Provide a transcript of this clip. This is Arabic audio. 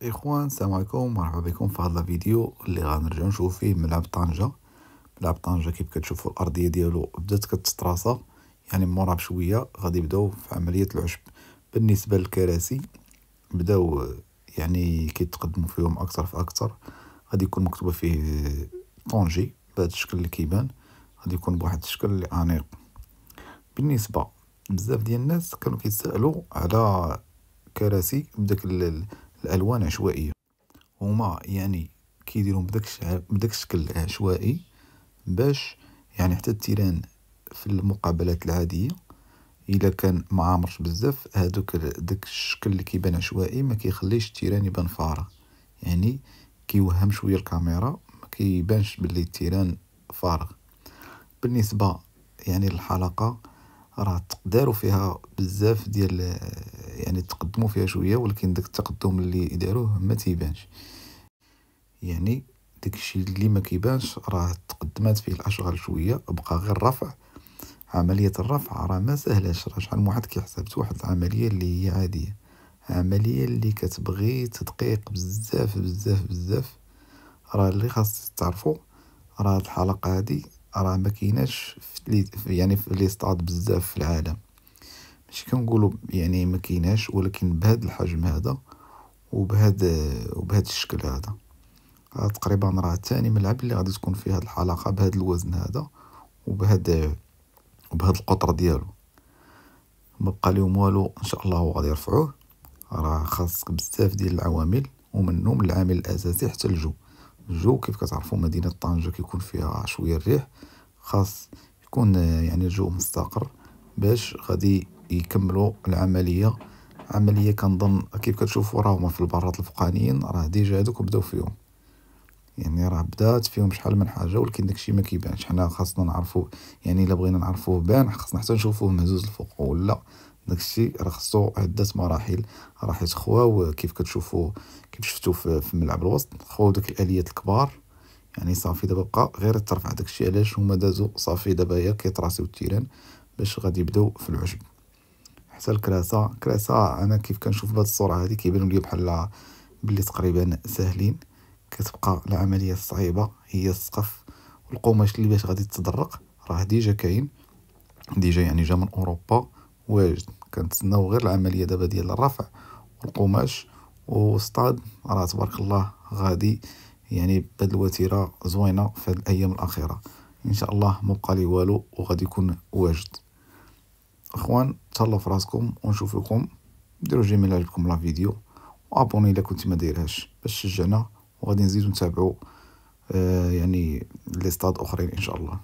اخوان، السلام عليكم، مرحبا بكم في هذا الفيديو اللي غنرجعو نشوفو فيه ملعب طنجة. ملعب طنجة كيف كتشوفوا الارضيه ديالو بدات كتستراسا، يعني مورا بشويه غادي يبداو في عمليه العشب. بالنسبه للكراسي بداو يعني كيتقدموا فيهم اكثر فاكثر. غادي يكون مكتوبه فيه طونجي بهذا الشكل اللي كيبان، غادي يكون بواحد الشكل اللي انيق. بالنسبه بزاف ديال الناس كانوا كيتسائلوا على كراسي بداك الالوان عشوائيه. هما يعني كيديروا بداك الشكل عشوائي باش يعني حتى التيران في المقابلات العاديه الا كان ما عامرش بزاف داك الشكل اللي كيبان عشوائي ما كيخليش التيران يبان فارغ، يعني كيوهم شويه الكاميرا، ما كيبانش باللي التيران فارغ. بالنسبه يعني للحلقه راه داروا فيها بزاف ديال يعني تقدموا فيها شويه، ولكن داك التقدم اللي داروه ما تيبانش. يعني داكشي اللي ما كيبانش راه تقدمات فيه الاشغال شويه، بقى غير الرفع. عمليه الرفع راه ما سهلاش، راه شحال من واحد كيحسبت واحد العمليه اللي هي عاديه، عمليه اللي كتبغي تدقيق بزاف بزاف بزاف. راه اللي خاص تعرفوا راه الحلقه هذه راه ما كايناش يعني في لي ستاد بزاف في العالم. ماشي كنقولوا يعني ما كايناش، ولكن بهذا الحجم هذا وبهذا الشكل هذا تقريبا راه ثاني ملعب اللي غادي تكون فيه هذه الحلقه بهذا الوزن هذا وبهذا القطر ديالو. ما بقى لهم والو، ان شاء الله هو غادي يرفعوه. راه خاصك بزاف ديال العوامل، ومنهم العامل الاساسي حتى الجو كيف كتعرفوا مدينه طنجة كيكون فيها شويه الريح، خاص يكون يعني الجو مستقر باش غادي يكملوا العمليه. عمليه كنظن كيف كتشوفوا راه هما في البرات الفوقانيين راه ديجا هذوك بداو فيهم، يعني راه بدات فيهم شحال من حاجه، ولكن داكشي ما كيبانش. حنا خاصنا نعرفوا، يعني الا بغينا نعرفوه بان خاصنا حتى نشوفوه مهزوز الفوق ولا. داكشي راه خصو عده مراحل، راه حيت خواو كيف كتشوفوا كيف شفتوا في ملعب الوسط خواو داك الاليات الكبار. يعني صافي دابا بقى غير ترفع داكشي، علاش هما دازو صافي دابا هي كيطراسيو التيران باش غادي يبداو في العشب. حتى الكراسه انا كيف كنشوف بهاد الصوره هذه كيبانوا لي بحال بلي تقريبا ساهلين. كتبقى العمليه الصعيبه هي السقف والقماش اللي باش غادي تدرق راه ديجا كاين، ديجا يعني جا من اوروبا واجد. كنتسناو غير العمليه دابا ديال الرفع والقماش وسطاد. راه تبارك الله غادي يعني بهاد الوتيره زوينه في هاد الايام الاخيره. ان شاء الله ما بقى لي والو وغادي يكون واجد. اخوان، تهلاو في راسكم ونشوفكم. ديروا جيميل الا عجبكم لا فيديو، وابوني الا كنتي ما دايرهاش باش تشجعنا، وغادي نزيدو نتابعوا يعني لي ستاد اخرين ان شاء الله.